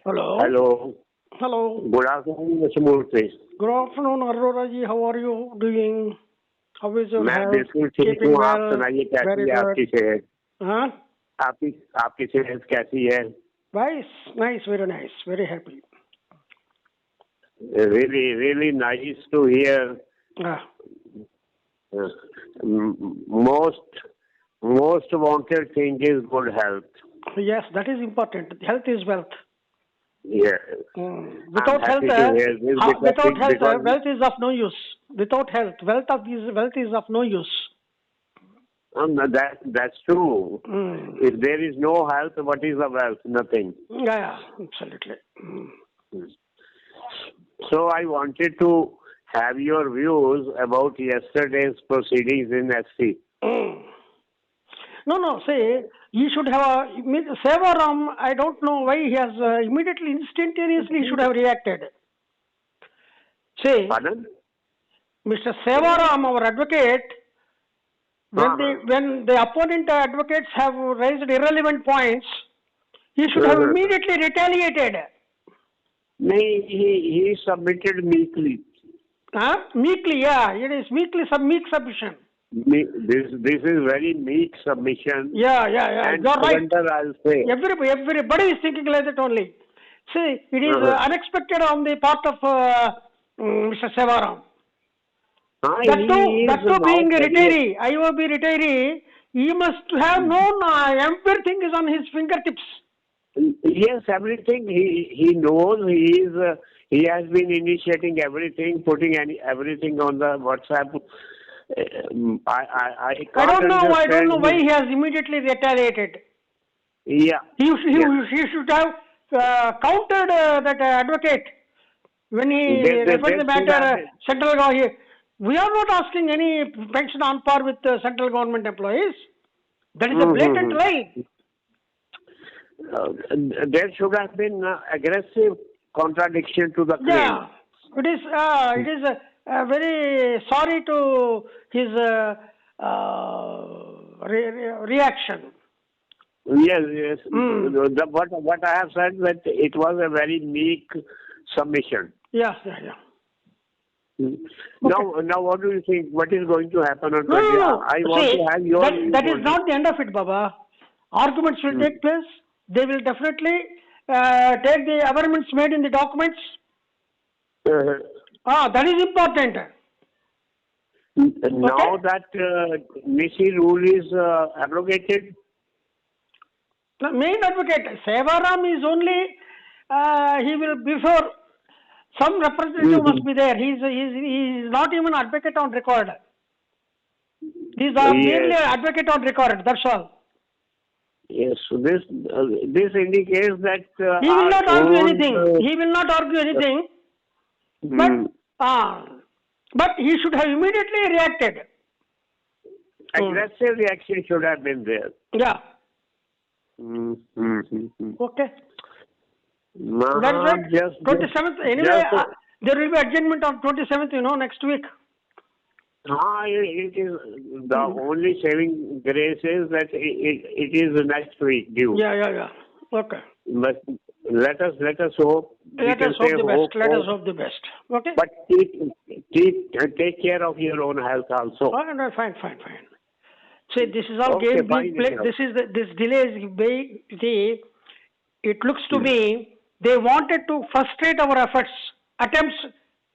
Hello. Hello. Hello. Good afternoon, Mr. Murthy. Good afternoon, Arora ji. How are you doing? How is your मैं health? बिल्कुल ठीक Keeping हूँ. आप well? सुनाइए कैसी Very है good. आपकी सेहत? Huh? आपकी सेहत कैसी है? Nice, nice, very nice, very happy. Really nice to hear. Ah. Most wanted thing is good health. Yes, that is important. Health is wealth. Yeah. Without I'm health, happy to hear this because wealth is of no use. Without health, wealth is of no use. That's true. If there is no health, what is the wealth? Nothing. Yeah, absolutely. So I wanted to have your views about yesterday's proceedings in SC. No. See, he should have 𝑭𝑐𝑒𝑉𝑺. I don't know why he has immediately, instantaneously, he should have reacted. See, Pardon? Mr. 𝑭𝑐𝑒𝑉𝑺, our advocate, when the opponent advocates have raised irrelevant points, he should have immediately retaliated. No, he submitted meekly. Meekly, yeah, it is meekly, meek submission. This is very meek submission. Yeah. And You're right. I'll say. Everybody is thinking like that only. See, it is unexpected on the part of Mr. 𝑭𝑐𝑒𝑉𝑺. That too being a retiree, IOB retiree, he must have known everything is on his fingertips. Yes, everything he knows. He has been initiating everything, putting everything on the WhatsApp. I don't know why he has immediately retaliated. Yeah. He should have countered that advocate when he referred the matter central government. We are not asking any pension on par with central government employees. That is a blatant lie. There should have been aggressive contradiction to the claim. Yeah, it is very sorry to his reaction. Yes. What I have said that it was a very meek submission. Yeah. Okay. Now, what do you think? What is going to happen on 20? No. I want to have your. That is not the end of it, Baba. Arguments will take place. They will definitely take the amendments made in the documents. That is important. Now that Nisi rule is abrogated. The main advocate, 𝑭𝑐𝑒𝑉𝑺 is only, he will, before, some representative must be there. He is not even advocate on record. He is merely advocate on record, that's all. Yes, so this indicates that he will not argue anything. He will not argue anything. But he should have immediately reacted. Aggressive reaction should have been there. Yeah. Okay. That's right. 27th. Anyway, there will be adjournment on 27th, next week. It is the only saving grace is that it is next week due. Yeah. Okay. But let us hope. Let us hope the best. Okay. But take care of your own health also. Fine. See, this is all game being played. This delay is it looks to me they wanted to frustrate our attempts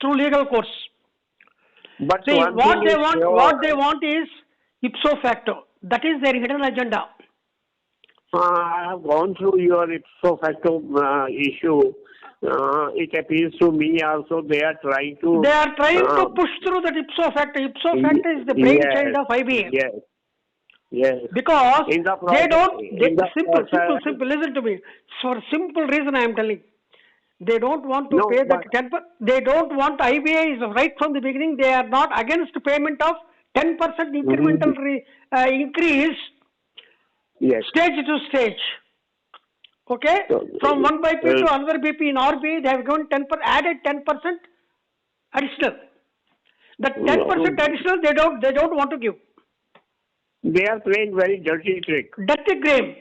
through legal course. But see, what they want is ipso facto. That is their hidden agenda. I have gone through your ipso facto issue. It appears to me also they are trying to push through that ipso facto. Ipso facto is the brainchild of IBM. Yes. Because they don't. Simple. Listen to me. For simple reason, I am telling. They don't want to pay that 10%. They don't want IBA is right from the beginning. They are not against payment of 10% incremental increase. Yes. Stage to stage. Okay. From one BP to another BP in RBI, they have given added 10% additional. That 10% additional they don't want to give. They are playing very dirty trick. Dirty game.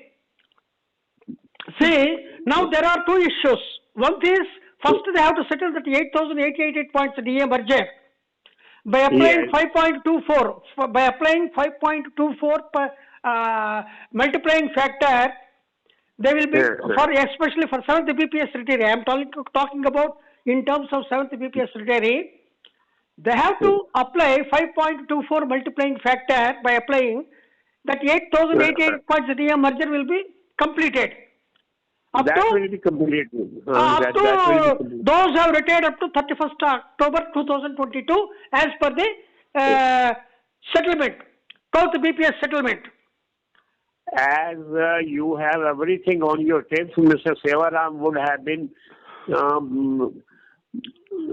See, Now there are two issues. One is, first they have to settle that 8,888 points DA merger by applying 5.24. By applying 5.24 multiplying factor, they will be, for especially for 7th BPS retiree, I am talking about in terms of 7th BPS retiree, they have to apply 5.24 multiplying factor by applying that 8,088 points DA merger will be completed. Up that to, will be completed. up to those who have retired up to 31st October 2022 as per the settlement, 12th BPS settlement. As you have everything on your tapes, Mr. Sevaram would have been,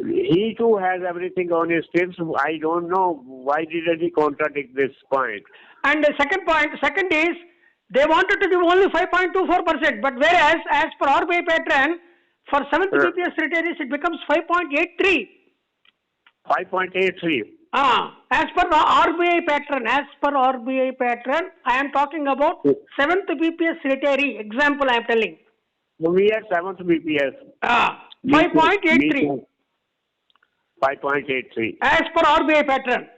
he too has everything on his tapes. I don't know why didn't he contradict this point. And the second is, they wanted to give only 5.24%, but whereas as per RBI pattern, for 7th BPS retirees it becomes 5.83. 5.83. As per the RBI pattern, I am talking about 7th BPS retiree. Example I am telling. We are 7th BPS. 5.83. 5.83. As per RBI pattern.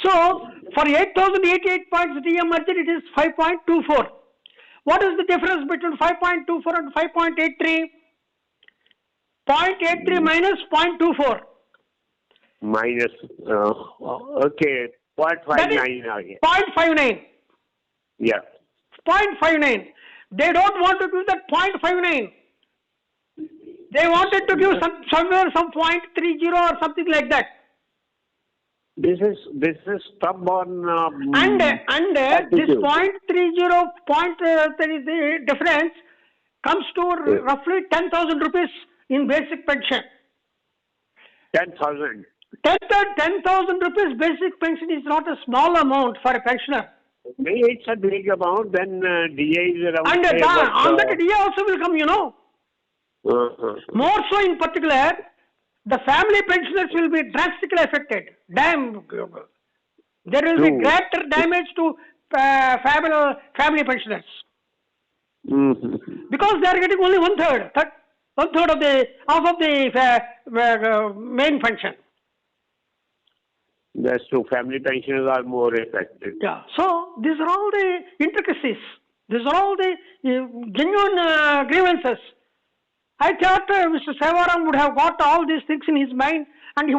So, for 8,088 points DA merger, it is 5.24. What is the difference between 5.24 and 5.83? 0.83 minus 0.24. Minus, okay, 0.59. 0.59. Yeah. 0.59. They don't want to give that 0.59. They wanted to give somewhere some 0.30 or something like that. This is stubborn. And this 0.30 point, the difference comes to roughly 10,000 rupees in basic pension. 10,000. 10,000 rupees basic pension is not a small amount for a pensioner. Maybe it's a big amount, then DA is around. And on that DA also will come, you know. More so in particular, the family pensioners will be drastically affected. There will be greater damage to family pensioners. Because they are getting only one third of the main pension. That's true. Family pensioners are more affected. Yeah. So these are all the intricacies. These are all the genuine grievances. I thought Mr. Sevaram would have got all these things in his mind, and he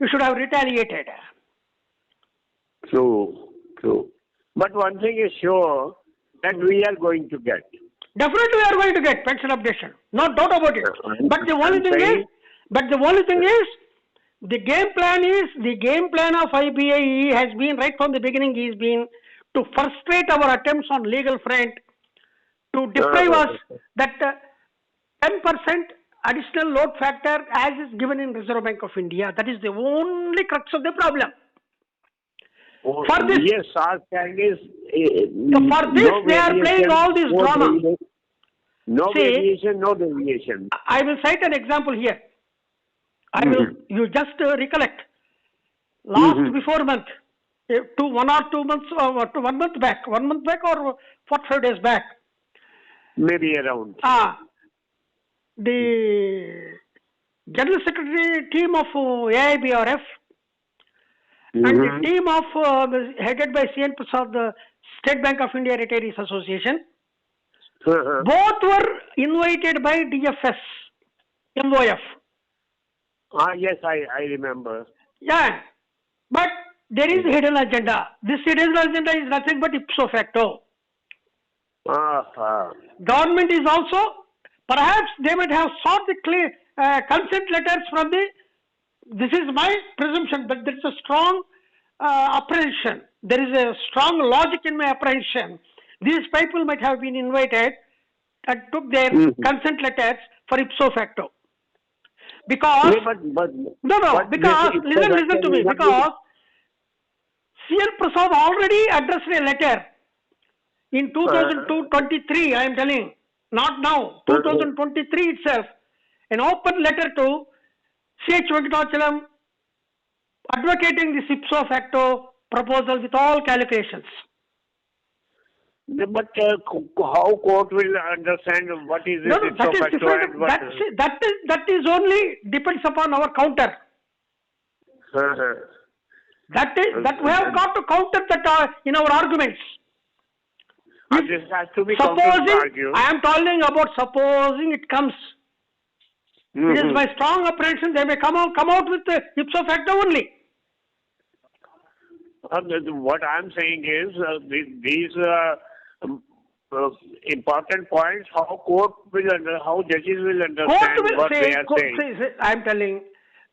should have retaliated. True. But one thing is sure, that we are going to get. Definitely we are going to get pension updation. No doubt about it. But the only thing is, the game plan of IBA has been right from the beginning is been to frustrate our attempts on legal front, to deprive us that 10% additional load factor as is given in Reserve Bank of India. That is the only crux of the problem. For this, yes, our stand is. For this, they are playing all this drama. No variation, no deviation. I will cite an example here. You just recollect. Before month, 1 or 2 months, or 1 month back, or 45 days back. Maybe around. The General Secretary team of AIBRF and the team of headed by C.N. Prasad, the State Bank of India Retirees Association, both were invited by DFS, MOF. Yes, I remember. Yeah, but there is a hidden agenda. This hidden agenda is nothing but ipso facto. Government is also, perhaps they might have sought the clear consent letters from this is my presumption, but there is a strong apprehension. There is a strong logic in my apprehension. These people might have been invited and took their consent letters for ipso facto. Because, listen to me, because C.N. Prasad already addressed a letter in 2023, I am telling, not now, 2023 itself, an open letter to C.H. Venkatachalam advocating this ipso facto proposal with all calculations. But how court will understand what is No, it no, that is ipso facto different. and what? That is only depends upon our counter. That we have got to counter that in our arguments. This has to be argued. I am telling about supposing it comes. It is by strong apprehension they may come out with the ipso facto only. What I am saying is these important points, how judges will understand what they are saying. I am telling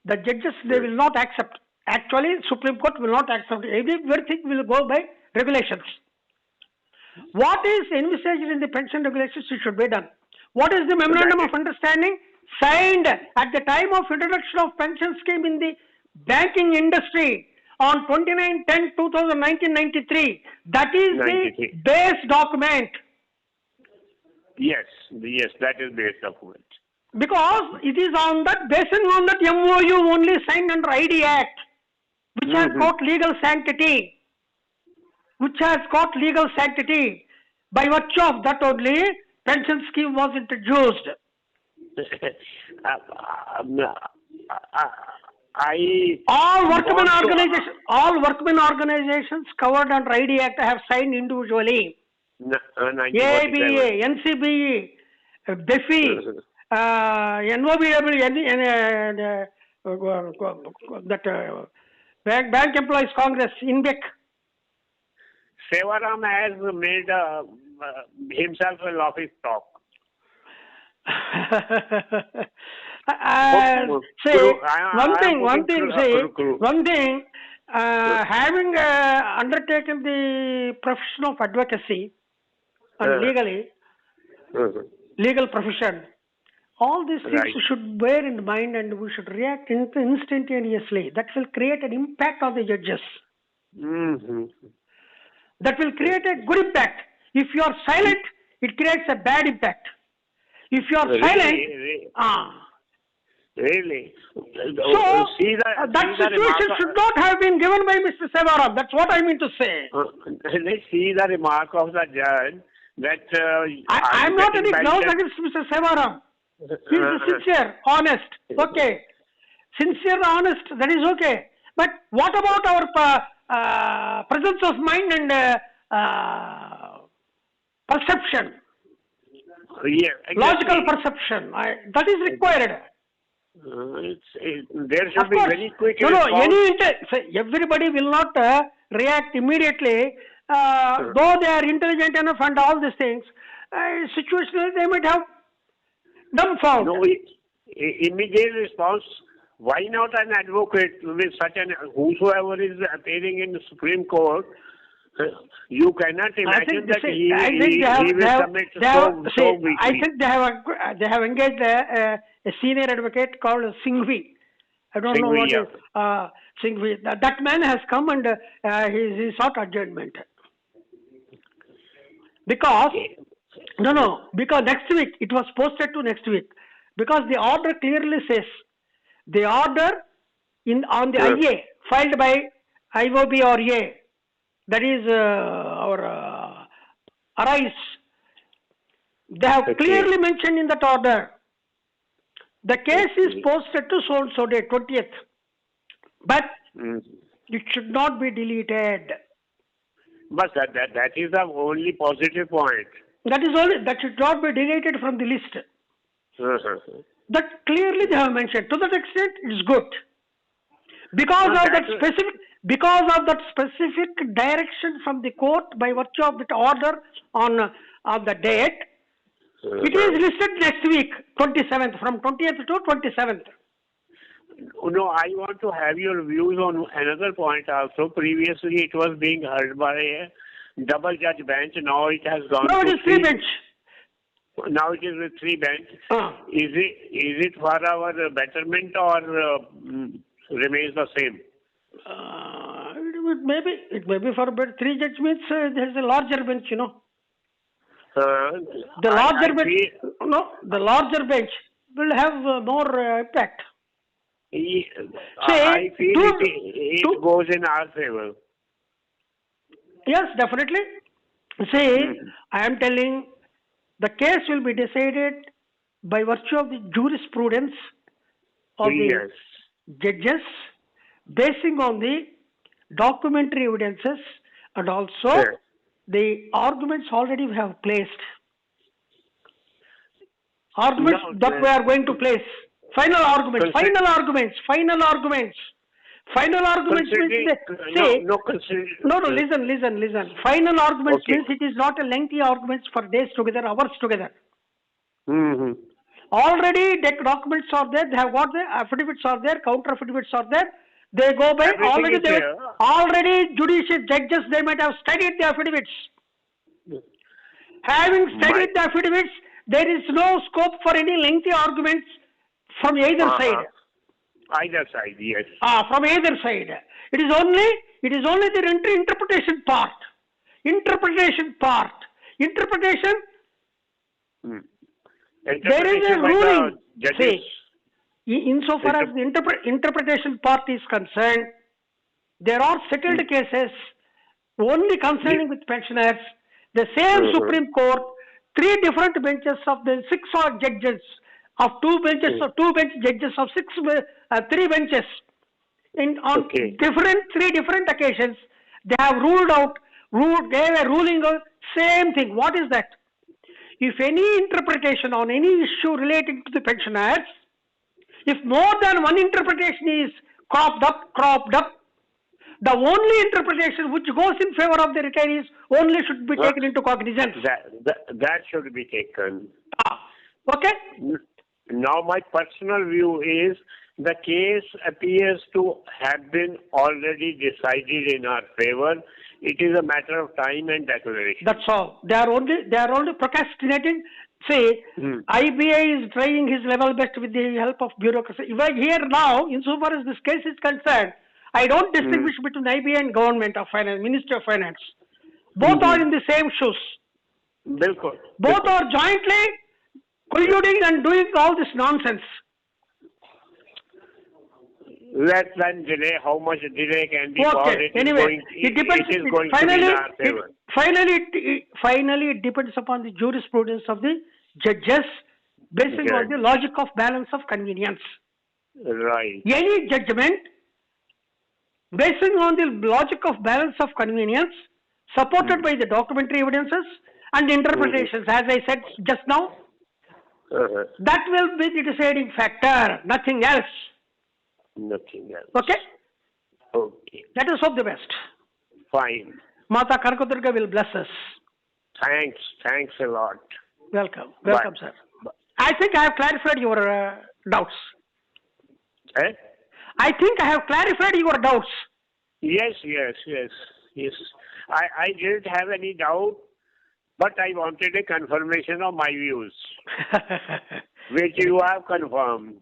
the judges, they will not accept. Actually, Supreme Court will not accept. Everything will go by regulations. What is envisaged in the pension regulations, it should be done. What is the memorandum of understanding signed at the time of introduction of pension scheme in the banking industry on 29/10/2019-93? That is the base document. Yes, that is base document. Because it is on that, based on that MOU only signed under ID Act, which has got legal sanctity. By virtue of that only, pension scheme was introduced. All workmen organizations covered under ID Act have signed individually. ABA, NCBE, 𝐵EF, NOBW, Bank Employees Congress, 𝐸𝐵EC. 𝐶EVARAM has made himself a laughing stock. Having undertaken the profession of advocacy and legal profession, all these things we should bear in mind and we should react instantaneously. That will create an impact on the judges. That will create a good impact. If you are silent, it creates a bad impact. If you are silent, Really? So, that situation should not have been given by Mr. 𝐶EVARAM. That's what I mean to say. Let's see the remark of the judge that... I am not any grounds against Mr. 𝐶EVARAM. He is sincere, honest. Okay. Sincere, honest, that is okay. But what about our presence of mind and perception? Yeah, exactly. Logical perception. That is required. There should be very quick response. Everybody will not react immediately. Though they are intelligent enough and all these things, situationally they might have dumbfounded. No, immediate response. Why not an advocate with such an whosoever is appearing in the Supreme Court? You cannot imagine that he will submit so weakly. I think they have engaged a senior advocate called 𝐶𝐿. I don't know what is 𝐶𝐿. That man has come and he sought adjournment. Because next week, it was posted to next week. Because the order clearly says, the order on the IA filed by IOB or A, that is our ARISE, they have clearly mentioned in that order, the case is posted to so-and-so date, 20th. But it should not be deleted. But that is the only positive point. That should not be deleted from the list. That clearly they have mentioned. To that extent, it is good. Because of that specific direction from the court by virtue of the order on the date, it is listed next week, 27th, from 20th to 27th. No, I want to have your views on another point also. Previously, it was being heard by a double judge bench. Now it has gone to... Now it is three bench. Now it is with three bench. Is it for our betterment or remains the same? It may be for three judge means there is a larger bench, you know. The larger bench will have more impact. I feel it goes in our favor. Yes, definitely. See, I am telling the case will be decided by virtue of the jurisprudence of the judges, basing on the documentary evidences and also the arguments already we have placed. Arguments that we are going to place. Final arguments. Final arguments. Final arguments. Final arguments means listen. Final arguments means it is not a lengthy arguments for days together, hours together. Already the documents are there, they have got the affidavits are there, counter affidavits are there. They go by already judicial judges, they might have studied the affidavits. Having studied the affidavits, there is no scope for any lengthy arguments from either side. Either side, yes. From either side. It is only the interpretation part. Interpretation. There is a ruling. See, insofar as the interpretation part is concerned, there are settled cases only concerning with pensioners. The same Supreme Court, 3 different benches of the 6 judges of 2 benches of 2 bench judges of 3 benches on 3 different occasions, they have gave a ruling of same thing. What is that? If any interpretation on any issue relating to the pensioners, if more than one interpretation is cropped up, the only interpretation which goes in favor of the retirees only should be taken into cognizance. That should be taken. Okay? Now my personal view is the case appears to have been already decided in our favor. It is a matter of time and declaration. That's all. They are only procrastinating. Say, IBA is trying his level best with the help of bureaucracy. Here now, insofar as this case is concerned, I don't distinguish between IBA and Government of Finance, Ministry of Finance. Both are in the same shoes. Both are jointly colluding and doing all this nonsense. Less than delay, how much delay can be caused? Anyway, it depends. It is going to be in our favor. Finally, it depends upon the jurisprudence of the judges, based on the logic of balance of convenience. Right. Any judgment based on the logic of balance of convenience, supported by the documentary evidences and interpretations, as I said just now, that will be the deciding factor, nothing else. Nothing else. Okay? Okay. Let us hope the best. Fine. Mata Kanakadurga will bless us. Thanks a lot. Welcome, sir. Bye. I think I have clarified your doubts. I think I have clarified your doubts. Yes. I didn't have any doubt, but I wanted a confirmation of my views, which you have confirmed.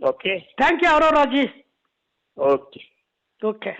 Okay. Thank you, Aurora ji. Okay. Okay.